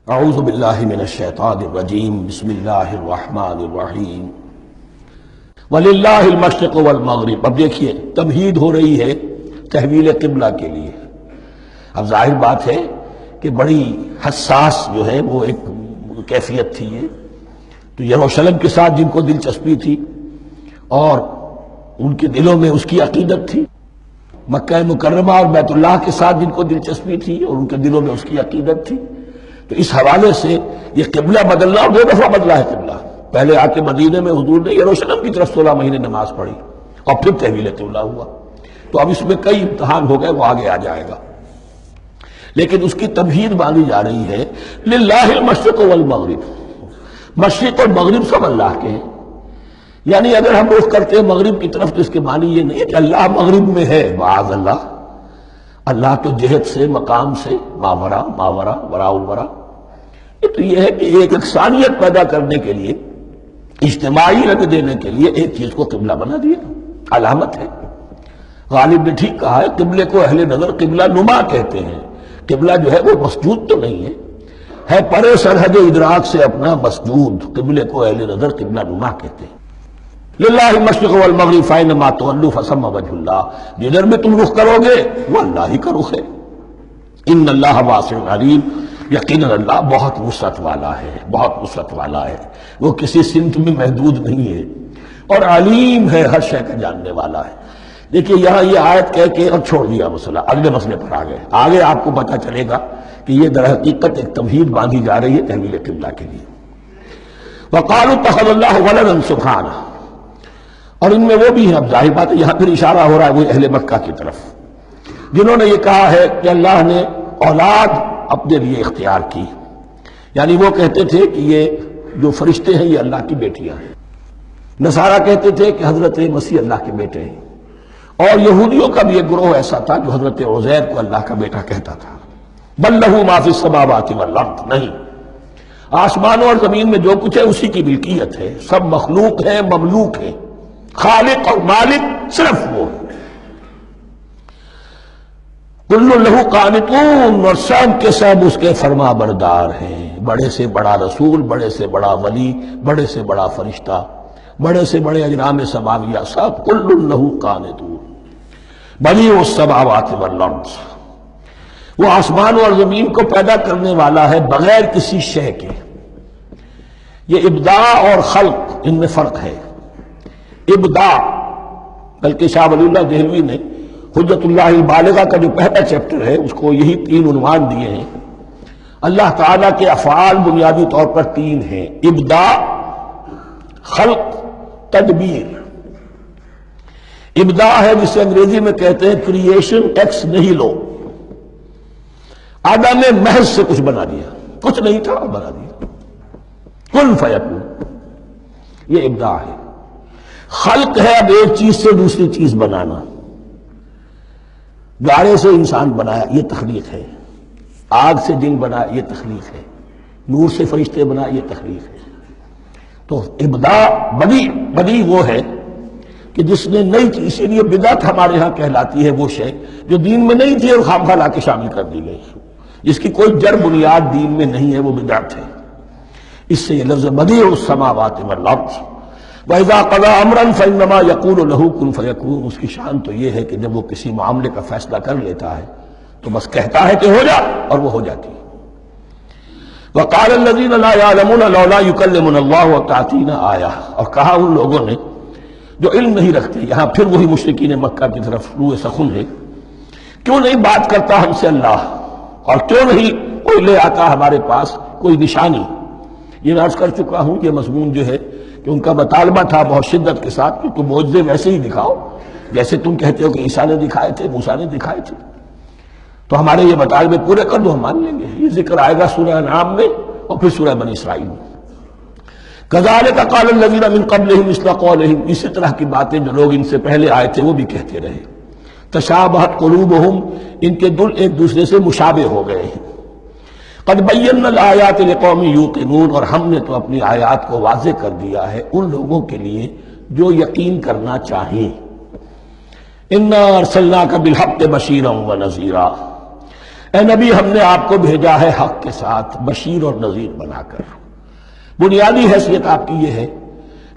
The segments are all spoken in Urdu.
اعوذ باللہ من الشیطان الرجیم بسم اللہ الرحمن الرحیم وللہ المشرق والمغرب۔ اب دیکھیے تمہید ہو رہی ہے تحویل قبلہ کے لیے۔ اب ظاہر بات ہے کہ بڑی حساس جو ہے وہ ایک کیفیت تھی یہ، تو یروشلم کے ساتھ جن کو دلچسپی تھی اور ان کے دلوں میں اس کی عقیدت تھی، مکہ مکرمہ اور بیت اللہ کے ساتھ جن کو دلچسپی تھی اور ان کے دلوں میں اس کی عقیدت تھی، تو اس حوالے سے یہ قبلہ بدلنا، اور 2 دفعہ بدلا ہے قبلہ۔ پہلے آ کے مدینے میں حضور نے یروشلم کی طرف 16 مہینے نماز پڑھی اور پھر تحویل قبلہ ہوا۔ تو اب اس میں کئی امتحان ہو گئے، وہ آگے آ جائے گا، لیکن اس کی تمہید باندھی جا رہی ہے للہ المشرق والمغرب۔ مشرق اور مغرب سب اللہ کے ہیں، یعنی اگر ہم رخ کرتے ہیں مغرب کی طرف تو اس کے معنی یہ نہیں ہے کہ اللہ مغرب میں ہے، معاذ اللہ۔ اللہ تو جہت سے، مقام سے، ماورا ماورا وراء الورا۔ تو یہ ہے کہ ایک یکسانیت پیدا کرنے کے لیے، اجتماعی رنگ دینے کے لیے ایک چیز کو قبلہ بنا دیا، علامت ہے۔ غالب نے ٹھیک کہا ہے، قبلے کو اہل نظر قبلہ نما کہتے ہیں۔ قبلہ جو ہے وہ مسجود تو نہیں ہے پرے سرحد ادراک سے اپنا مسجود۔ قبلے کو اہل نظر قبلہ نما کہتے ہیں۔ للہ المشرق والمغرب فإنما تولوا فثم وجہ اللہ، جدھر بھی تم رخ کرو گے وہ اللہ ہی کا رخ ہے۔ ان اللہ واسع علیم، یقیناً اللہ بہت وسعت والا ہے، بہت وسعت والا ہے، وہ کسی سمت میں محدود نہیں ہے، اور علیم ہے، ہر شے کا جاننے والا ہے۔ دیکھیے یہاں یہ آیت کہہ کے اور چھوڑ دیا مسئلہ، اگلے مسئلے پر آ گئے۔ آگے آپ کو پتہ چلے گا کہ یہ در حقیقت ایک تمہید باندھی جا رہی ہے تحویل قبلہ کے لیے۔ وقالوا اتخذ اللہ ولدا سبحانہ، اور ان میں وہ بھی ہیں، اب ظاہر بات ہے یہاں پھر اشارہ ہو رہا ہے وہ اہل مکہ کی طرف، جنہوں نے یہ کہا ہے کہ اللہ نے اولاد اپنے لیے اختیار کی، یعنی وہ کہتے تھے کہ یہ جو فرشتے ہیں یہ اللہ کی بیٹیاں ہیں۔ نصارہ کہتے تھے کہ حضرت مسیح اللہ کے بیٹے ہیں، اور یہودیوں کا بھی ایک گروہ ایسا تھا جو حضرت عزیر کو اللہ کا بیٹا کہتا تھا۔ بل لہ ما فی السماوات والارض، نہیں، آسمانوں اور زمین میں جو کچھ ہے اسی کی ملکیت ہے، سب مخلوق ہے، مملوک ہے، خالق اور مالک صرف وہ ہے۔ کل لہ قانتون، اور سب کے سب اس کے فرما بردار ہیں، بڑے سے بڑا رسول، بڑے سے بڑا ولی، بڑے سے بڑا فرشتہ، بڑے سے بڑے اجرام سماویہ، سب کل لہ قانتون۔ بدیع السماوات والارض، وہ آسمان اور زمین کو پیدا کرنے والا ہے بغیر کسی شے کے۔ یہ ابداع اور خلق، ان میں فرق ہے۔ ابداع، بلکہ شاہ ولی اللہ دہلوی نے حجت اللہ البالغہ کا جو پہلا چیپٹر ہے اس کو یہی 3 عنوان دیے ہیں۔ اللہ تعالیٰ کے افعال بنیادی طور پر 3 ہیں، ابداع، خلق، تدبیر۔ ابداع ہے جسے انگریزی میں کہتے ہیں کریشن ایکس نہیلو، عدم محض سے کچھ بنا دیا، کچھ نہیں تھا بنا دیا، کن فیکون، یہ ابداع ہے۔ خلق ہے اب ایک چیز سے دوسری چیز بنانا، گارے سے انسان بنایا، یہ تخلیق ہے، آگ سے جن بنایا، یہ تخلیق ہے، نور سے فرشتے بنایا، یہ تخلیق ہے۔ تو ابداع، بدیع وہ ہے کہ جس نے نئی چیز، اسی لیے بدعت ہمارے ہاں کہلاتی ہے وہ شے جو دین میں نہیں تھی اور خامخواہ لا کے شامل کر دی گئی، جس کی کوئی جڑ بنیاد دین میں نہیں ہے، وہ بدعت ہے۔ اس سے یہ لفظ بدیع السماوات والارض، وَإِذَا قَضَىٰ أَمْرًا فَإِنَّمَا يَقُولُ لَهُ كُن فَيَكُونُ، اس کی شان تو یہ ہے کہ جب وہ کسی معاملے کا فیصلہ کر لیتا ہے تو بس کہتا ہے کہ ہو جا، اور وہ ہو جاتی ہے۔ وَقَالَ الَّذِينَ لَا يَعْلَمُونَ لَوْلَا يُكَلِّمُنَا اللَّهُ وَتَأْتِينَا آیَةٌ، اور کہا ان لوگوں نے جو علم نہیں رکھتے، یہاں پھر وہی مشرکین مکہ کی طرف روئے سخن ہے، کیوں نہیں بات کرتا ہم سے اللہ، اور کیوں نہیں کوئی لے آتا ہمارے پاس کوئی نشانی۔ یہ میں عرض کر چکا ہوں، یہ مضمون جو ہے کہ ان کا مطالبہ تھا بہت شدت کے ساتھ کہ تم معجزے ویسے ہی دکھاؤ جیسے تم کہتے ہو کہ عیسیٰ نے دکھائے تھے، موسیٰ نے دکھائے تھے، تو ہمارے یہ مطالبے پورے کر دو، ہم مان لیں گے۔ یہ ذکر آئے گا سورہ انعام میں اور پھر سورہ بنی اسرائیل میں۔ كَذَلِكَ قَالَ الَّذِينَ مِن قَبْلِهِمْ مِثْلَ قَوْلِهِمْ، اسی طرح کی باتیں جو لوگ ان سے پہلے آئے تھے وہ بھی کہتے رہے۔ تشابہت قلوبہم، ان کے دل ایک دوسرے سے مشابہ ہو گئے ہیں۔ قد بینا الآیات لقوم یوقنون، اور ہم نے تو اپنی آیات کو واضح کر دیا ہے ان لوگوں کے لیے جو یقین کرنا چاہیں۔ انا ارسلناک بالحق بشیرا ونذیرا، اے نبی ہم نے آپ کو بھیجا ہے حق کے ساتھ بشیر اور نذیر بنا کر۔ بنیادی حیثیت آپ کی یہ ہے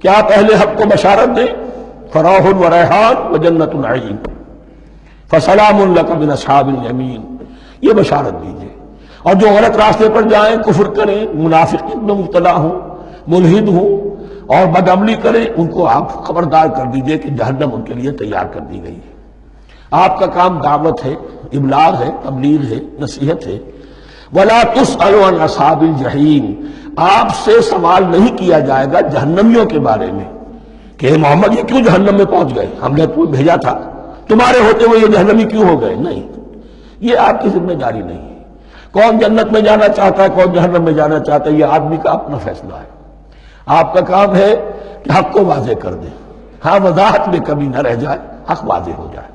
کہ آپ اہل حق کو بشارت دیں، فراح و ریحان و جنت النعیم، فسلام لک من اصحاب الیمین، یہ بشارت دیجیے۔ اور جو غلط راستے پر جائیں، کفر کریں، منافقت میں مبتلا ہوں، ملحد ہوں اور بدعملی کریں، ان کو آپ خبردار کر دیجیے کہ جہنم ان کے لیے تیار کر دی گئی ہے۔ آپ کا کام دعوت ہے، ابلاغ ہے، تبلیغ ہے، نصیحت ہے۔ وَلَا تُسْأَلُ عَنْ أَصْحَابِ الْجَحِيمِ، آپ سے سوال نہیں کیا جائے گا جہنمیوں کے بارے میں کہ اے محمد یہ کیوں جہنم میں پہنچ گئے، ہم نے تمہیں بھیجا تھا، تمہارے ہوتے ہوئے یہ جہنمی کیوں ہو گئے؟ نہیں، یہ آپ کی ذمہ داری نہیں ہے۔ کون جنت میں جانا چاہتا ہے، کون جہنم میں جانا چاہتا ہے، یہ آدمی کا اپنا فیصلہ ہے۔ آپ کا کام ہے کہ حق کو واضح کر دیں، ہاں وضاحت میں کمی نہ رہ جائے، حق واضح ہو جائے،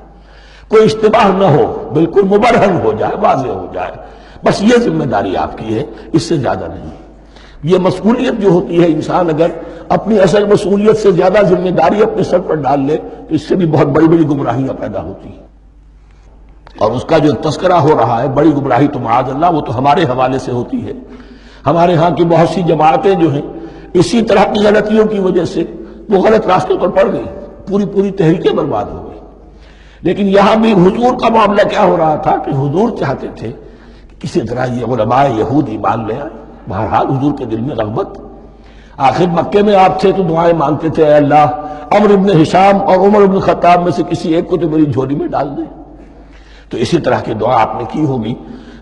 کوئی اشتباہ نہ ہو، بالکل مبرہن ہو جائے، واضح ہو جائے، بس یہ ذمہ داری آپ کی ہے، اس سے زیادہ نہیں۔ یہ مسئولیت جو ہوتی ہے، انسان اگر اپنی اصل مسئولیت سے زیادہ ذمہ داری اپنے سر پر ڈال لے تو اس سے بھی بہت بڑی بڑی گمراہیاں پیدا ہوتی ہیں۔ اور اس کا جو تذکرہ ہو رہا ہے بڑی گمراہی تو معاذ اللہ وہ تو ہمارے حوالے سے ہوتی ہے۔ ہمارے ہاں کی بہت سی جماعتیں جو ہیں اسی طرح کی غلطیوں کی وجہ سے وہ غلط راستے پر پڑ گئی، پوری تحریکیں برباد ہو گئی۔ لیکن یہاں بھی حضور کا معاملہ کیا ہو رہا تھا کہ حضور چاہتے تھے کہ کسی طرح یہ علماء یہود ایمان لے آئے۔ بہرحال حضور کے دل میں رغبت، آخر مکے میں آپ تھے تو دعائیں مانگتے تھے، اے اللہ عمرو بن ہشام اور عمر بن خطاب میں سے کسی ایک کو تو میری جھولی میں ڈال دے۔ تو اسی طرح کی دعا آپ نے کی ہوگی۔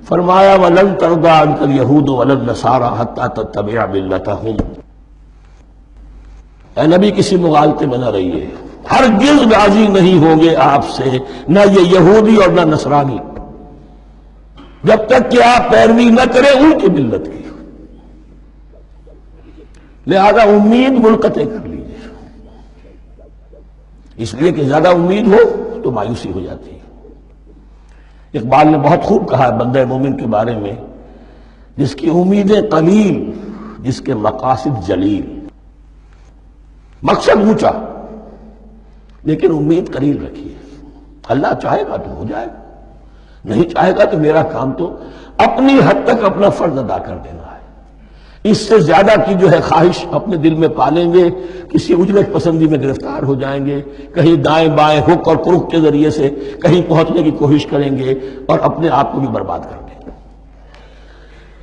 فرمایا وَلَن تَرْضَىٰ عَنكَ الْيَهُودُ وَلَا النَّصَارَىٰ حَتَّىٰ تَتَّبِعَ مِلَّتَهُمْ، اے نبی کسی مغالطے میں نہ رہیے، ہرگز راضی نہیں ہوں گے آپ سے نہ یہ یہودی اور نہ نصرانی جب تک کہ آپ پیروی نہ کریں ان کی ملت کی۔ لہذا امید منقطع کر لیجیے، اس لیے کہ زیادہ امید ہو تو مایوسی ہو جاتی ہے۔ اقبال نے بہت خوب کہا ہے بندہ مومن کے بارے میں، جس کی امیدیں قلیل، جس کے مقاصد جلیل۔ مقصد اونچا لیکن امید قلیل رکھیے، اللہ چاہے گا تو ہو جائے گا، نہیں چاہے گا تو میرا کام تو اپنی حد تک اپنا فرض ادا کر دینا ہے۔ اس سے زیادہ کی جو ہے خواہش اپنے دل میں پالیں گے، کسی اجرت پسندی میں گرفتار ہو جائیں گے، کہیں دائیں بائیں ہک اور کرک کے ذریعے سے کہیں پہنچنے کی کوشش کریں گے اور اپنے آپ کو بھی برباد کر دیں گے۔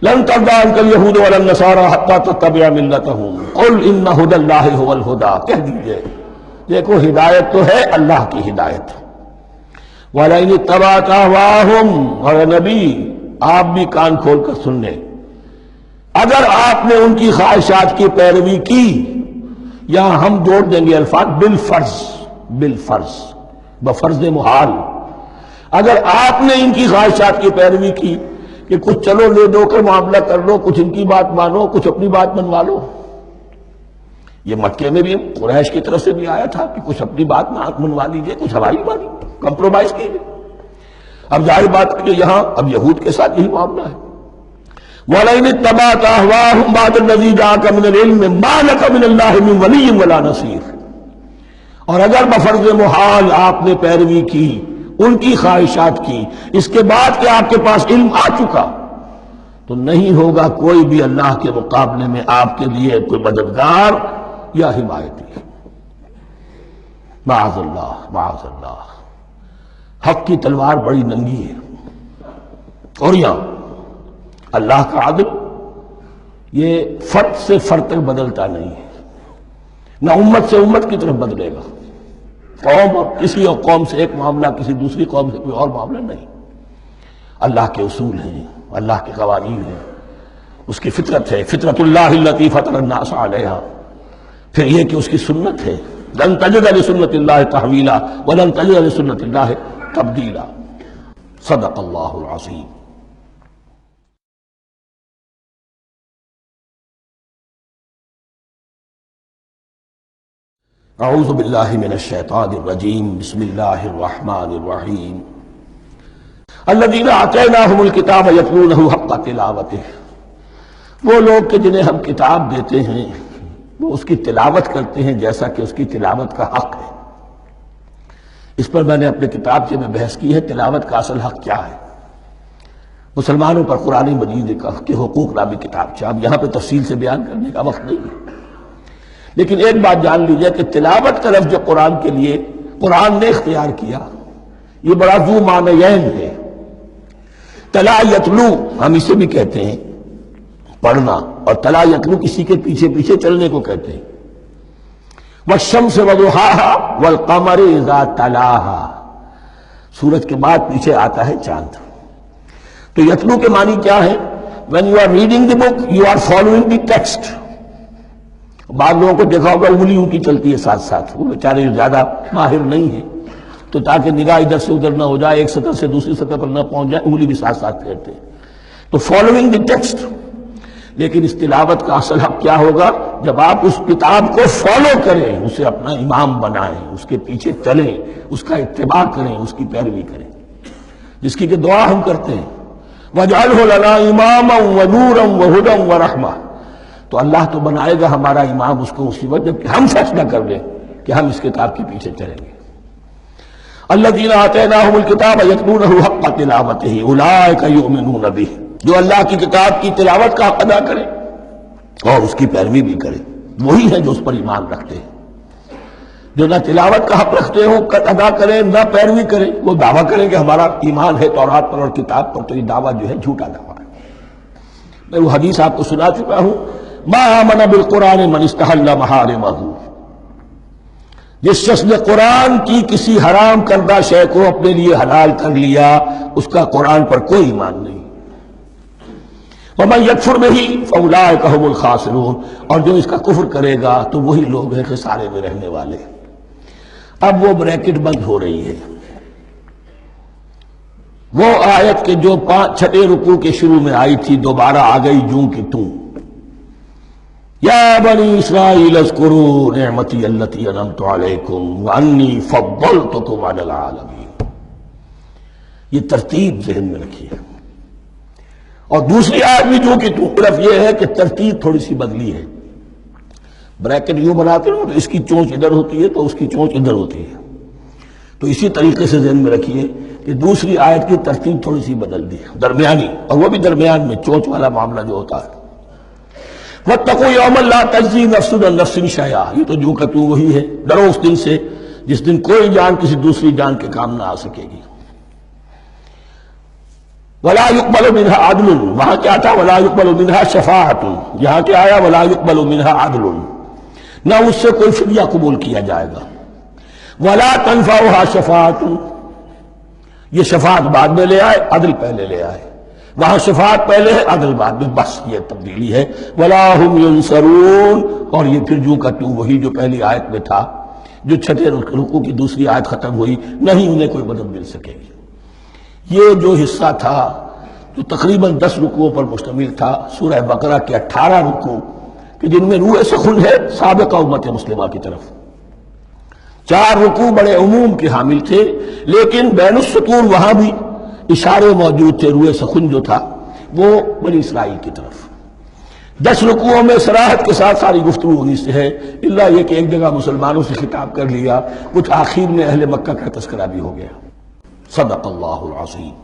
لن ترضى عنك اليهود ولا النصارى حتى تتبع ملتهم قل ان هدى الله هو الهدى، کہہ دیجئے دیکھو ہدایت تو ہے اللہ کی ہدایت۔ وَلَئِنِ اتَّبَعْتَ أَهْوَاءَهُمْ، اور نبی آپ بھی کان کھول کر سن لیں، اگر آپ نے ان کی خواہشات کی پیروی کی، یہاں ہم جوڑ دیں گے الفاظ بالفرض بفرض محال، اگر آپ نے ان کی خواہشات کی پیروی کی کہ کچھ چلو لے دو کر معاملہ کر لو، کچھ ان کی بات مانو، کچھ اپنی بات منوا لو۔ یہ مکے میں بھی قریش کی طرف سے بھی آیا تھا کہ کچھ اپنی بات منوا لیجیے، کچھ ہماری بات کمپرومائز کیجیے۔ اب ظاہر بات ہے کہ یہاں اب یہود کے ساتھ یہی معاملہ ہے۔ وَلَئِنِ اتَّبَعْتَ أَهْوَاءَهُمْ بَعْدَ الَّذِي جَاءَكَ مِنَ الْعِلْمِ مَا لَكَ مِنَ اللَّهِ مِنْ وَلِيٍّ وَلَا نَصِيرٍ، اور اگر بفرض محال آپ نے پیروی کی ان کی خواہشات کی، اس کے بعد کہ آپ کے پاس علم آ چکا، تو نہیں ہوگا کوئی بھی اللہ کے مقابلے میں آپ کے لیے کوئی مددگار یا حمایتی۔ معاذ اللہ معاذ اللہ، حق کی تلوار بڑی ننگی ہے، اور یہاں اللہ کا عدل یہ فرد سے فرد تک بدلتا نہیں ہے، نہ امت سے امت کی طرف بدلے گا، قوم اور کسی اور قوم سے ایک معاملہ کسی دوسری قوم سے کوئی اور معاملہ نہیں۔ اللہ کے اصول ہیں، اللہ کے قوانین ہیں، اس کی فطرت ہے، فطرت اللہ التی فطر الناس علیہا، پھر یہ کہ اس کی سنت ہے، لن تجد لسنت اللہ تحویلا ولن تجد لسنت اللہ تبدیلا۔ صدق اللہ العظیم۔ اعوذ باللہ من الشیطان الرجیم، بسم اللہ الرحمن الرحیم۔ الذین آتیناہم الکتاب یتلونہ حق تلاوتہ، وہ لوگ کہ جنہیں ہم کتاب دیتے ہیں وہ اس کی تلاوت کرتے ہیں جیسا کہ اس کی تلاوت کا حق ہے۔ اس پر میں نے اپنے کتاب سے بحث کی ہے، تلاوت کا اصل حق کیا ہے۔ مسلمانوں پر قرآن مجید کے حقوق نامی کتاب سے اب یہاں پہ تفصیل سے بیان کرنے کا وقت نہیں ہے، لیکن ایک بات جان لیجئے کہ تلاوت کا لفظ جو قرآن کے لیے قرآن نے اختیار کیا یہ بڑا ذو معنیین ہے۔ تلا یتلو ہم اسے بھی کہتے ہیں پڑھنا، اور تلا یتلو کسی کے پیچھے پیچھے چلنے کو کہتے ہیں۔ والشمس وضحاها والقمر اذا تلاها، سورج کے بعد پیچھے آتا ہے چاند۔ تو یتلو کے معنی کیا ہے؟ when you are reading the book you are following the text۔ بعض لوگوں کو دیکھا ہوگا انگلی ان کی چلتی ہے ساتھ ساتھ، وہ بیچارے جو زیادہ ماہر نہیں ہیں تو تاکہ نگاہ ادھر سے ادھر نہ ہو جائے، ایک سطح سے دوسری سطح پر نہ پہنچ جائے، انگلی بھی ساتھ ساتھ پھیرتے ہیں، تو فالوئنگ دی ٹیکسٹ۔ لیکن اس تلاوت کا اصل حق کیا ہوگا؟ جب آپ اس کتاب کو فالو کریں، اسے اپنا امام بنائیں، اس کے پیچھے چلیں، اس کا اتباع کریں، اس کی پیروی کریں، جس کی کہ دعا ہم کرتے ہیں وَاجْعَلْهُ لَنَا إِمَامًا وَنُورًا وَهُدًى وَرَحْمَةً، تو اللہ تو بنائے گا ہمارا امام اس کو اسی وقت جب کہ ہم فیصلہ کر لیں کہ ہم اس کتاب کے پیچھے چلیں گے۔ الذین آتیناہم الکتاب یتلونہ حق تلاوتہ اولئک یؤمنون بہ، جو اللہ کی کتاب کی تلاوت کا حق ادا کرے اور اس کی پیروی بھی کرے، وہی ہے جو اس پر ایمان رکھتے ہیں۔ جو نہ تلاوت کا حق رکھتے ہو ادا کریں نہ پیروی کریں، وہ دعویٰ کریں کہ ہمارا ایمان ہے تورات پر اور کتاب پر، تو یہ دعویٰ جو ہے جھوٹا دعویٰ ہے۔ میں وہ حدیث آپ کو سنا چکا ہوں، ما آمن بالقرآن من استحل محارمہ، جس شخص نے قرآن کی کسی حرام کردہ شے کو اپنے لیے حلال کر لیا، اس کا قرآن پر کوئی ایمان نہیں۔ ومن یکفر بہ فاولئک ھم الخاسرون، اور جو اس کا کفر کرے گا تو وہی لوگ ہیں خسارے میں رہنے والے۔ اب وہ بریکٹ بند ہو رہی ہے، وہ آیت کے جو چھٹے رکوع کے شروع میں آئی تھی دوبارہ آ گئی جوں کی توں، یا بنی اسرائیل اذکروا نعمتی التی انعمت علیکم وانی فضلتکم علی العالمین۔ یہ ترتیب ذہن میں رکھیے۔ اور دوسری آیت بھی جو کہ تو طرف یہ ہے کہ ترتیب تھوڑی سی بدلی ہے، بریکٹ یوں بناتے ہو تو اس کی چونچ ادھر ہوتی ہے تو اس کی چونچ ادھر ہوتی ہے، تو اسی طریقے سے ذہن میں رکھیے کہ دوسری آیت کی ترتیب تھوڑی سی بدل دی ہے، درمیانی، اور وہ بھی درمیان میں چونچ والا معاملہ جو ہوتا ہے۔ وَاتَّقُوا يَوْمًا لَا تَجْزِي نَفْسٌ عَن نَفْسٍ شَيْئًا، یہ تو جو کہ تو وہی ہے، ڈرو اس دن سے جس دن کوئی جان کسی دوسری جان کے کام نہ آ سکے گی۔ وَلَا يُقْبَلُ مِنْهَا عَدْلٌ، وہاں کیا تھا وَلَا يُقْبَلُ مِنْهَا شَفَاعَةٌ، یہاں کیا آیا وَلَا يُقْبَلُ مِنْهَا عَدْلٌ، نہ اس سے کوئی فدیہ قبول کیا جائے گا۔ وَلَا تَنفَعُهَا شَفَاعَةٌ، یہ شفاعت بعد میں لے آئے، عدل پہلے لے آئے، وہاں شفاعت پہلے ہے عدل بعد میں، بس یہ تبدیلی ہے۔ وَلَا هُمْ يُنصَرُونَ، اور یہ پھر جو کا تو وہی جو پہلی آیت میں تھا، جو چھٹے رکوع کی دوسری آیت ختم ہوئی، نہیں انہیں کوئی مدد مل سکے گی۔ یہ جو حصہ تھا جو تقریباً 10 رکوعوں پر مشتمل تھا، سورہ بقرہ کے 18 رکوع کہ جن میں روح سخن ہے سابقہ امت مسلمہ کی طرف، 4 رکوع بڑے عموم کے حامل تھے، لیکن بین السطور وہاں بھی اشارے موجود تھے، روح سخن جو تھا وہ بنی اسرائیل کی طرف۔ 10 رکوعوں میں صراحت کے ساتھ ساری گفتگو ہونی سے ہے، الا یہ کہ ایک جگہ مسلمانوں سے خطاب کر لیا، کچھ آخر میں اہل مکہ کا تذکرہ بھی ہو گیا۔ صدق اللہ العظیم۔